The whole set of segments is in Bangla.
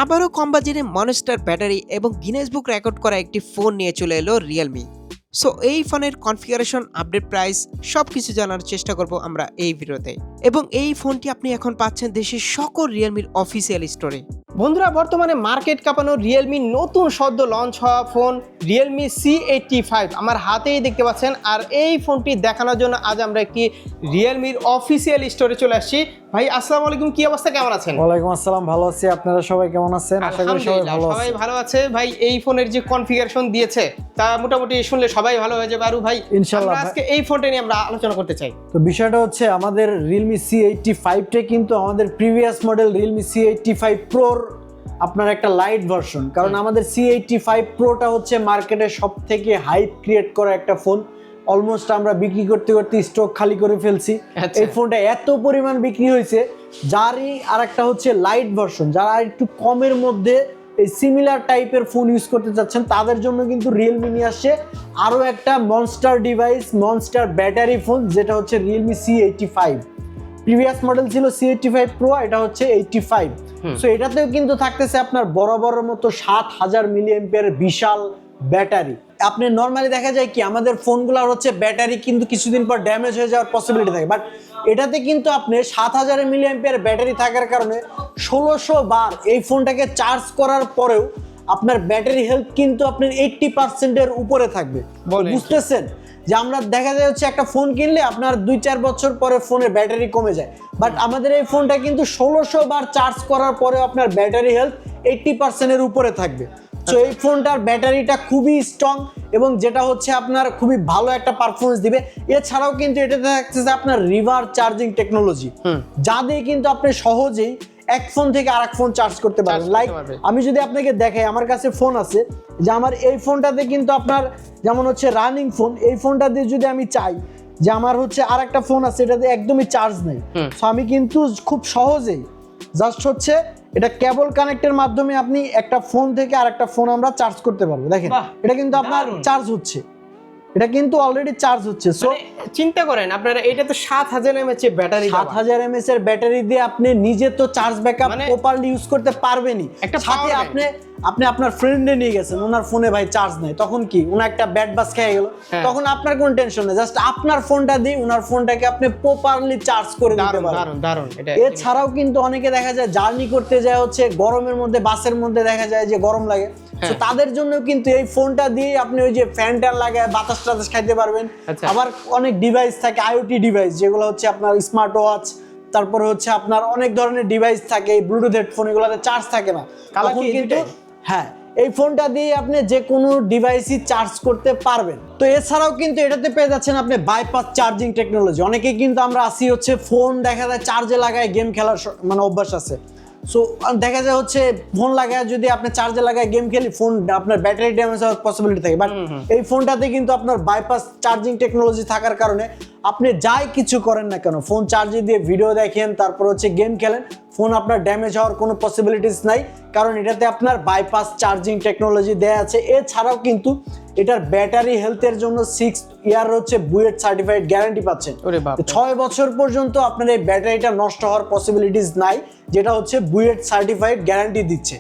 আবারও কম বাজেটে মনস্টার ব্যাটারি এবং গিনেস বুক রেকর্ড করা একটি ফোন নিয়ে চলে এলো রিয়েলমি। সো এই ফোনের কনফিগারেশন, আপডেট প্রাইস সবকিছু জানার চেষ্টা করব আমরা এই ভিডিওতে। এবং এই ফোনটি আপনি এখন পাচ্ছেন দেশের সকল রিয়েলমির অফিসিয়াল স্টোরে। বন্ধুরা, বর্তমানে মার্কেট কাঁপানো রিয়েলমি নতুন সদ্য লঞ্চ হওয়া ফোন রিয়েলমি C85 আমার হাতেই দেখতে পাচ্ছেন। আর এই ফোনটি দেখানোর জন্য আজ আমরা একটি রিয়েলমির অফিসিয়াল স্টোরে চলে আসছি। ভাই আসসালামু আলাইকুম, কি অবস্থা, কেমন আছেন? ওয়ালাইকুম আসসালাম, ভালো আছি। আপনারা সবাই কেমন আছেন? আশা করি সবাই ভালো আছেন। সবাই ভালো আছে। ভাই এই ফোনের যে কনফিগারেশন দিয়েছে তা মোটামুটি শুনলে সবাই ভালো হয়ে যাবে। আর ভাই ইনশাআল্লাহ আজকে এই ফোনটা নিয়ে আমরা আলোচনা করতে চাই। তো বিষয়টা হচ্ছে আমাদের Realme C85 টা কিন্তু আমাদের previous model Realme C85 Pro আপনার একটা লাইট ভার্সন, কারণ আমাদের C85 Pro-টা হচ্ছে মার্কেটে সবথেকে হাইপ ক্রিয়েট করা একটা ফোন। অলমোস্ট আমরা বিক্রি করতে করতে স্টক খালি করে ফেলছি। এই ফোনটা এত পরিমাণ বিক্রি হয়েছে, যারই আর একটা হচ্ছে লাইট ভার্সন, যারা একটু কমের মধ্যে এই সিমিলার টাইপের ফোন ইউজ করতে চাচ্ছেন তাদের জন্য কিন্তু রিয়েলমি নিয়ে আসছে আরও একটা monster device, monster battery phone, যেটা হচ্ছে Realme C85। প্রিভিয়াস মডেল ছিল C85 Pro, এটা হচ্ছে 85। সো এটাতেও কিন্তু থাকতেছে আপনার বরাবরের মতো 7000 মিলিঅ্যাম্পিয়ার বিশাল ব্যাটারি। আপনি নর্মালি দেখা যায় কি আমাদের ফোনগুলোর হচ্ছে ব্যাটারি কিন্তু কিছুদিন পর ড্যামেজ হয়ে যাওয়ার পসিবিলিটি থাকে, বাট এটাতে কিন্তু আপনি 7000 মিলিঅ্যাম্পিয়ার ব্যাটারি থাকার কারণে 1600 বার এই ফোনটাকে চার্জ করার পরেও আপনার ব্যাটারি হেলথ কিন্তু আপনার 80%-এর উপরে থাকবে। বুঝতেছেন যে আমরা দেখা যায় হচ্ছে একটা ফোন কিনলে আপনার 2-4 বছর পরে ফোনের ব্যাটারি কমে যায়, বাট আমাদের এই ফোনটা কিন্তু 1600 বার চার্জ করার পরেও আপনার ব্যাটারি হেলথ 80%-এর উপরে থাকবে। সো এই ফোনটার ব্যাটারিটা খুবই স্ট্রং এবং যেটা হচ্ছে আপনার খুবই ভালো একটা পারফরমেন্স দিবে। এছাড়াও কিন্তু এটাতে থাকতেছে আপনার রিভার্স চার্জিং টেকনোলজি, যা দিয়ে কিন্তু আপনি সহজেই এক ফোন থেকে আরেক ফোন চার্জ করতে পারবেন। লাইক আমি যদি আপনাকে দেখাই, আমার কাছে ফোন আছে, যে আমার এই ফোনটাতে কিন্তু আপনার যেমন হচ্ছে রানিং ফোন, এই ফোনটা দিয়ে যদি আমি চাই যে আমার হচ্ছে আর একটা ফোন আছে এটাতে একদমই চার্জ নেই, সো আমি কিন্তু খুব সহজেই জাস্ট হচ্ছে এটা কেবল কানেক্টের মাধ্যমে আপনি একটা ফোন থেকে আরেকটা ফোন আমরা চার্জ করতে পারবো। দেখেন এটা কিন্তু আপনার চার্জ হচ্ছে, এটা কিন্তু অলরেডি চার্জ হচ্ছে। সো চিন্তা করেন আপনারা, এটা তো 7000 mAh এর ব্যাটারি, 7000 mAh এর ব্যাটারি দিয়ে আপনি নিজে তো চার্জ ব্যাকআপ প্রপারলি ইউজ করতে পারবেনই। সাথে আপনি আপনার ফ্রেন্ডে নিয়ে গেছেন, ওনার ফোনে ভাই চার্জ নেই, তখন কি ওনার একটা ব্যাড বাস খেয়ে গেল, তখন আপনার কোনো টেনশন নেই, জাস্ট আপনার ফোনটা দিয়ে ওনার ফোনটাকে আপনি প্রপারলি চার্জ করে দিতে পারেন। দারুণ। এছাড়াও কিন্তু অনেকে দেখা যায় জার্নি করতে যায় হচ্ছে গরমের মধ্যে, বাসের মধ্যে দেখা যায় যে গরম লাগে, তো তাদের জন্য কিন্তু এই ফোনটা দিয়ে আপনি ওই যে ফ্যানটা লাগায় বাতাস টাতাস খাইতে পারবেন। আবার অনেক ডিভাইস থাকে, আইওটি ডিভাইস, যেগুলো হচ্ছে আপনার স্মার্ট ওয়াচ, তারপরে হচ্ছে আপনার অনেক ধরনের ডিভাইস থাকে, ব্লুটুথ হেডফোন, এগুলোতে চার্জ থাকে না, তখন কিন্তু হ্যাঁ এই ফোনটা দিয়ে আপনি যে কোনো ডিভাইসই চার্জ করতে পারবেন। তো এছাড়াও কিন্তু এটাতে পেয়ে যাচ্ছেন আপনি বাইপাস চার্জিং টেকনোলজি। অনেকে কিন্তু আমরা আসি হচ্ছে ফোন দেখা যায় চার্জে লাগায় গেম খেলার মানে অভ্যাস আছে, সো দেখা যায় হচ্ছে ফোন লাগায় যদি আপনি চার্জে লাগায় গেম খেলি, ফোন আপনার ব্যাটারি ড্যামেজ হওয়ার পসিবিলিটি থাকে, বাট এই ফোনটাতে কিন্তু আপনার বাইপাস চার্জিং টেকনোলজি থাকার কারণে আপনি যাই কিছু করেন না কেন, ফোন চার্জে দিয়ে ভিডিও দেখেন, তারপর হচ্ছে গেম খেলেন, ফোন আপনার ড্যামেজ হওয়ার কোনো পসিবিলিটিস নাই, কারণ এটাতে আপনার বাইপাস চার্জিং টেকনোলজি দেয়া আছে। এছাড়াও কিন্তু এটার ব্যাটারি হেলথের জন্য 6 ইয়ার হচ্ছে বুয়েট সার্টিফাইড গ্যারান্টি পাচ্ছেন। 6 বছর পর্যন্ত আপনার এই ব্যাটারিটা নষ্ট হওয়ার পসিবিলিটিস নাই, যেটা হচ্ছে বুয়েট সার্টিফাইড গ্যারান্টি দিচ্ছে।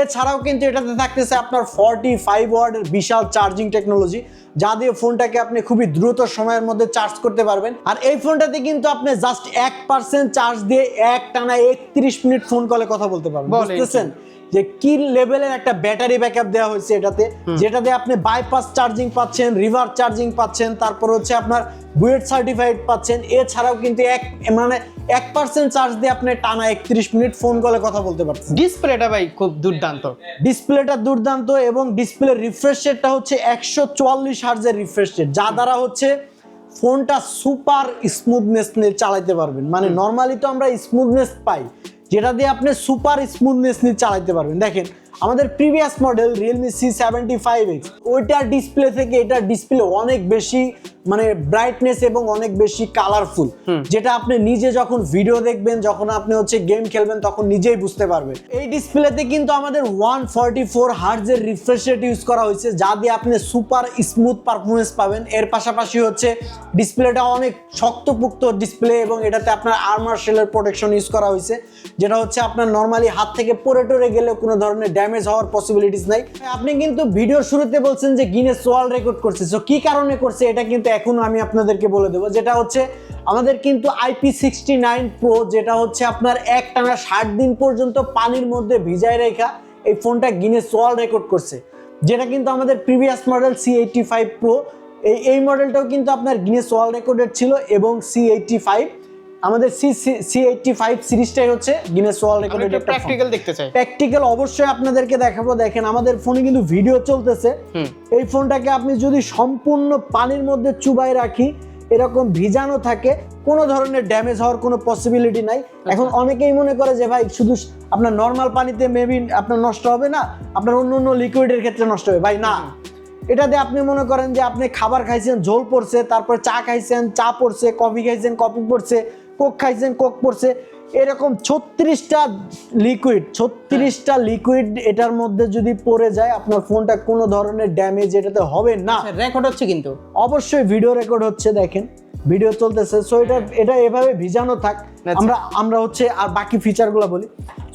এছাড়াও কিন্তু এটাতে থাকতেছে আপনার 45 ওয়াটের বিশাল চার্জিং টেকনোলজি, যা দিয়ে ফোনটাকে আপনি খুবই দ্রুত সময়ের মধ্যে চার্জ করতে পারবেন। আর এই ফোনটাতে কিন্তু আপনি জাস্ট 1% চার্জ দিয়ে এক টানা 31 মিনিট ফোন কলে কথা বলতে পারবেন। বুঝতেছেন যে কি লেভেলের একটা ব্যাটারি ব্যাকআপ দেওয়া হয়েছে এটাতে, যেটাতে আপনি বাইপাস চার্জিং পাচ্ছেন, রিভার্স চার্জিং পাচ্ছেন, তারপর হচ্ছে আপনার বুয়েট সার্টিফাইড পাচ্ছেন। এছাড়াও কিন্তু 1% চার্জ দিয়ে আপনি টানা 31 মিনিট ফোন কলে কথা বলতে পারছেন। ডিসপ্লেটা ভাই খুব দুর্দান্ত, ডিসপ্লেটা দুর্দান্ত এবং ডিসপ্লে রিফ্রেশ রেটটা হচ্ছে 144 হার্টজের রিফ্রেশ রেট, যা দ্বারা হচ্ছে ফোনটা সুপার স্মুথনেস নিয়ে চালাতে পারবেন। মানে নর্মালি তো আমরা স্মুথনেস পাই, যেটা দিয়ে আপনি সুপার স্মুথনেস নিয়ে চালাতে পারবেন। দেখেন আমাদের প্রিভিয়াস মডেল রিয়েলমি C75X ওইটার ডিসপ্লে থেকে এটার ডিসপ্লে অনেক বেশি মানে ব্রাইটনেস এবং অনেক বেশি কালারফুল, যেটা আপনি নিজে যখন ভিডিও দেখবেন, যখন আপনি হচ্ছে গেম খেলবেন তখন নিজেই বুঝতে পারবেন। এই ডিসপ্লেতে কিন্তু আমাদের 144 হার্টজের রিফ্রেশ রেট ইউজ করা হয়েছে, যা দিয়ে আপনি সুপার স্মুথ পারফরমেন্স পাবেন। এর পাশাপাশি হচ্ছে ডিসপ্লেটা অনেক শক্তপোক্ত ডিসপ্লে এবং এটাতে আপনার আর্মার শেলের প্রোটেকশন ইউজ করা হয়েছে, যেটা হচ্ছে আপনার নর্মালি হাত থেকে পড়ে টরে গেলেও কোনো ধরনের ড্যামেজ হওয়ার পসিবিলিটিস নাই। আপনি কিন্তু ভিডিওর শুরুতে বলছেন যে গিনেস ওয়ার্ল্ড রেকর্ড করছে, সো কি কারণে করছে এটা কিন্তু এখন আমি আপনাদেরকে বলে দেবো। যেটা হচ্ছে আমাদের কিন্তু IP69 Pro, যেটা হচ্ছে আপনার একটানা 60 দিন পর্যন্ত পানির মধ্যে ভিজায় রেখা এই ফোনটা গিনেস ওয়ার্ল্ড রেকর্ড করছে, যেটা কিন্তু আমাদের প্রিভিয়াস মডেল C85 Pro এই মডেলটাও কিন্তু আপনার গিনেস ওয়ার্ল্ড রেকর্ডের ছিল এবং C85 আমাদের C85 সিরিজটাই হচ্ছে গিনেস ওয়ার্ল্ড রেকর্ডের একটা প্র্যাকটিক্যাল দেখতে চাই। প্র্যাকটিক্যাল অবশ্যই আপনাদেরকে দেখাবো। দেখেন আমাদের ফোনে কিন্তু ভিডিও চলতেছে, এই ফোনটাকে আপনি যদি সম্পূর্ণ পানির মধ্যে চুবাই রাখি, এরকম ভিজানো থাকে, কোনো ধরনের ড্যামেজ হওয়ার কোনো পসিবিলিটি নাই। এখন অনেকেই মনে করে যে ভাই শুধু আপনার নর্মাল পানিতে মেবি আপনার নষ্ট হবে না, আপনার অন্য অন্য লিকুইডের ক্ষেত্রে নষ্ট হবে, ভাই না। এটাতে আপনি মনে করেন যে আপনি খাবার খাইছেন, ঝোল পড়ছে, তারপর চা খাইছেন, চা পড়ছে, কফি খাইছেন, কফি পড়ছে, কোক খাইছেন, কোক পড়ছে, এরকম 36টা লিকুইড এটার মধ্যে যদি পড়ে যায় আপনার ফোনটা কোনো ধরনের ড্যামেজ এটাতে হবে না। রেকর্ড হচ্ছে কিন্তু অবশ্যই ভিডিও রেকর্ড হচ্ছে, দেখেন ভিডিও চলতেছে। সো এটা এভাবে ভিজানো থাক। আমরা হচ্ছে আর বাকি ফিচারগুলো বলি।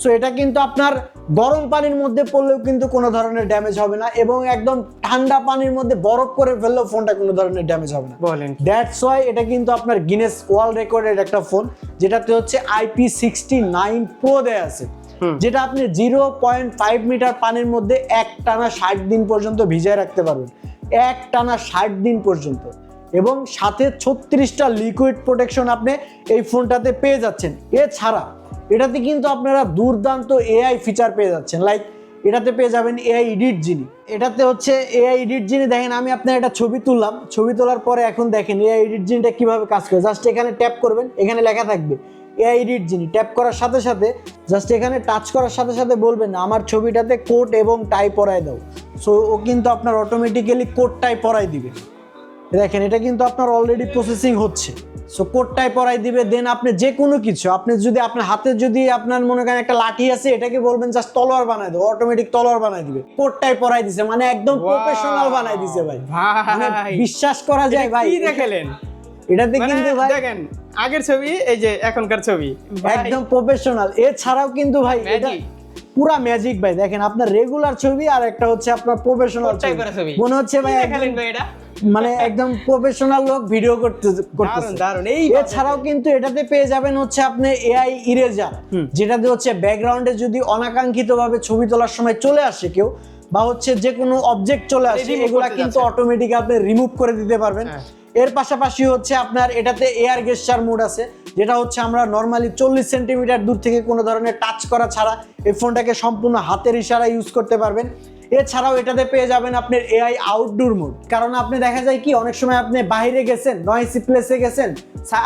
সো এটা কিন্তু আপনার গরম পানির মধ্যে পড়লেও কিন্তু কোনো ধরনের ড্যামেজ হবে না এবং একদম ঠান্ডা পানির মধ্যে বরফ করে ফেললেও ফোনটা কোনো ধরনের ড্যামেজ হবে না। বলেন, দ্যাটস ওয়াই এটা কিন্তু আপনার গিনেস ওয়ার্ল্ড রেকর্ডের একটা ফোন, যেটাতে হচ্ছে IP69 Pro দেয়া আছে, যেটা আপনি 0.5 মিটার পানির মধ্যে একটানা 60 দিন পর্যন্ত ভিজায় রাখতে পারবেন, একটানা 60 দিন পর্যন্ত, এবং সাথে 36টা লিকুইড প্রোটেকশন আপনি এই ফোনটাতে পেয়ে যাচ্ছেন। এছাড়া এটাতে কিন্তু আপনারা দুর্দান্ত AI ফিচার পেয়ে যাচ্ছেন, লাইক এটাতে পেয়ে যাবেন AI এডিট জিনি। এটাতে হচ্ছে AI এডিট জিনি, দেখেন আমি আপনার একটা ছবি তুললাম, ছবি তোলার পরে এখন দেখেন AI এডিট জিনিটা কিভাবে কাজ করে। জাস্ট এখানে ট্যাপ করবেন, এখানে লেখা থাকবে AI এডিট জিনি, ট্যাপ করার সাথে সাথে জাস্ট এখানে টাচ করার সাথে সাথে বলবেন আমার ছবিটাতে কোট এবং টাই পরায় দাও, সো ও কিন্তু আপনার অটোমেটিক্যালি কোট টাই পরাই দিবে। দেখেন এটা কিন্তু আপনার অলরেডি প্রসেসিং হচ্ছে, সো কোডটাই পরাই দিবে। দেন আপনি যে কোনো কিছু, আপনি যদি আপনার হাতে যদি আপনার মনে করেন একটা লাঠি আছে, এটাকে বলবেন জাস্ট তলোয়ার বানাই দাও, অটোমেটিক তলোয়ার বানাই দিবে, কোডটাই পরাই দিছে, মানে একদম প্রফেশনাল বানাই দিছে ভাই। মানে বিশ্বাস করা যায় ভাই। কি দেখালেন এটাতে কিন্তু ভাই দেখেন আগের ছবি, এই যে এখনকার ছবি, একদম প্রফেশনাল। এছাড়াও কিন্তু ভাই এটা পুরা ম্যাজিক ভাই। দেখেন আপনার রেগুলার ছবি আর একটা হচ্ছে আপনার প্রফেশনাল ছবি, মনে হচ্ছে ভাই এটা মানে একদম প্রফেশনাল লোক ভিডিও করতেছে। দারুন। এছাড়াও কিন্তু এটাতে পেয়ে যাবেন হচ্ছে আপনি AI ইরেজার, যেটাতে হচ্ছে ব্যাকগ্রাউন্ডে যদি অনাকাঙ্ক্ষিতভাবে ছবি তোলার সময় চলে আসে কেউ, বা হচ্ছে যে কোনো অবজেক্ট চলে আসে, এগুলা কিন্তু অটোমেটিক আপনি রিমুভ করে দিতে পারবেন। এর পাশাপাশি হচ্ছে আপনার এটাতে এয়ার গেস্টার মোড আছে, যেটা হচ্ছে আমরা নর্মালি 40 সেন্টিমিটার দূর থেকে কোনো ধরনের টাচ করা ছাড়া এই ফোনটাকে সম্পূর্ণ হাতের ইশারা ইউজ করতে পারবেন। এছাড়াও এটাতে পেয়ে যাবেন আপনার AI আউটডোর মোড, কারণ আপনি দেখা যায় কি অনেক সময় আপনি বাইরে গেছেন, নয়েসি প্লেসে গেছেন,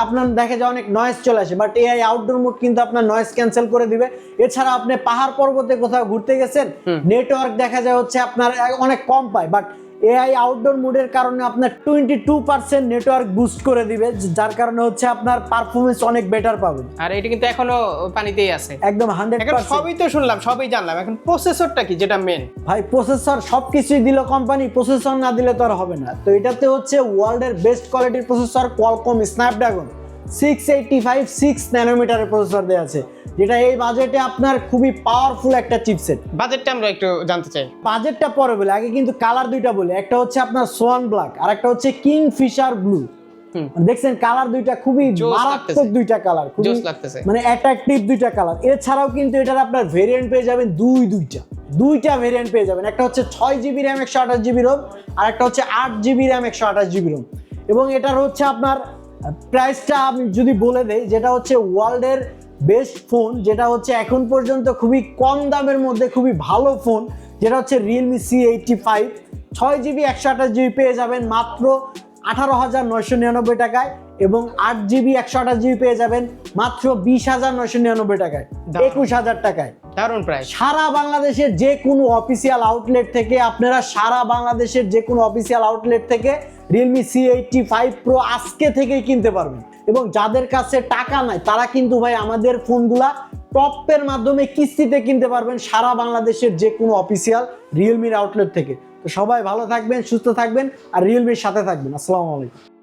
আপনার দেখা যায় অনেক নয়েজ চলে আসে, বাট AI আউটডোর মোড কিন্তু আপনার নয়েজ ক্যান্সেল করে দিবে। এছাড়া আপনি পাহাড় পর্বতে কোথাও ঘুরতে গেছেন, নেটওয়ার্ক দেখা যায় হচ্ছে আপনার অনেক কম পায়, বাট AI আউটডোর মোডের কারণে আপনার 22% নেটওয়ার্ক বুস্ট করে দিবে, যার কারণে হচ্ছে আপনার পারফরমেন্স অনেক বেটার পাবেন। আর এটা কিন্তু এখনো পানিতেই আছে, একদম 100%। সবই তো শুনলাম, সবই জানলাম, এখন প্রসেসরটা কি, যেটা মেন ভাই প্রসেসর সবকিছুই দিল কোম্পানি, প্রসেসর না দিলে তো আর হবে না। তো এটাতে হচ্ছে ওয়ার্ল্ডের বেস্ট কোয়ালিটির প্রসেসর কোয়ালকম স্ন্যাপড্রাগন 685 6 ন্যানোমিটারের প্রসেসর দেওয়া আছে, যেটা এই বাজেটে আপনার খুবই পাওয়ারফুল একটা চিপসেট। বাজেটটা আমরা একটু জানতে চাই। বাজেটটা পরে বলে, আগে কিন্তু কালার দুইটা বলে, একটা হচ্ছে আপনার সোয়ান ব্ল্যাক আর একটা হচ্ছে কিংফিশার ব্লু। দেখছেন কালার দুইটা খুবই মারাত্মক, দুইটা কালার খুবই মানে অ্যাট্রাকটিভ দুইটা কালার। এছাড়াও কিন্তু এটার আপনার ভেরিয়েন্ট পেয়ে যাবেন দুইটা ভেরিয়েন্ট পেয়ে যাবেন, একটা হচ্ছে 6GB RAM 128GB ROM আর একটা হচ্ছে 8GB RAM 128GB ROM। এবং এটার হচ্ছে আপনার প্রাইসটা আমি যদি বলে দেই, যেটা হচ্ছে ওয়ার্ল্ডের বেস্ট ফোন, যেটা হচ্ছে এখন পর্যন্ত খুবই কম দামের মধ্যে খুবই ভালো ফোন, যেটা হচ্ছে রিয়েলমি C85 6GB 128GB পেয়ে যাবেন মাত্র 18,999 টাকায়। এবং 8GB 128GB পেয়ে যাবেন মাত্র 20,999 টাকায়, 21,000 টাকায়। দারুণ প্রাইস। সারা বাংলাদেশের যে কোনো অফিসিয়াল আউটলেট থেকে আপনারা Realme C85 Pro আজকে থেকেই কিনতে পারবেন। এবং যাদের কাছে টাকা নাই তারা কিন্তু ভাই আমাদের ফোনগুলা টপের মাধ্যমে কিস্তিতে কিনতে পারবেন সারা বাংলাদেশের যে কোনো অফিসিয়াল রিয়েলমির আউটলেট থেকে। তো সবাই ভালো থাকবেন, সুস্থ থাকবেন আর রিয়েলমির সাথে থাকবেন। আসসালামু আলাইকুম।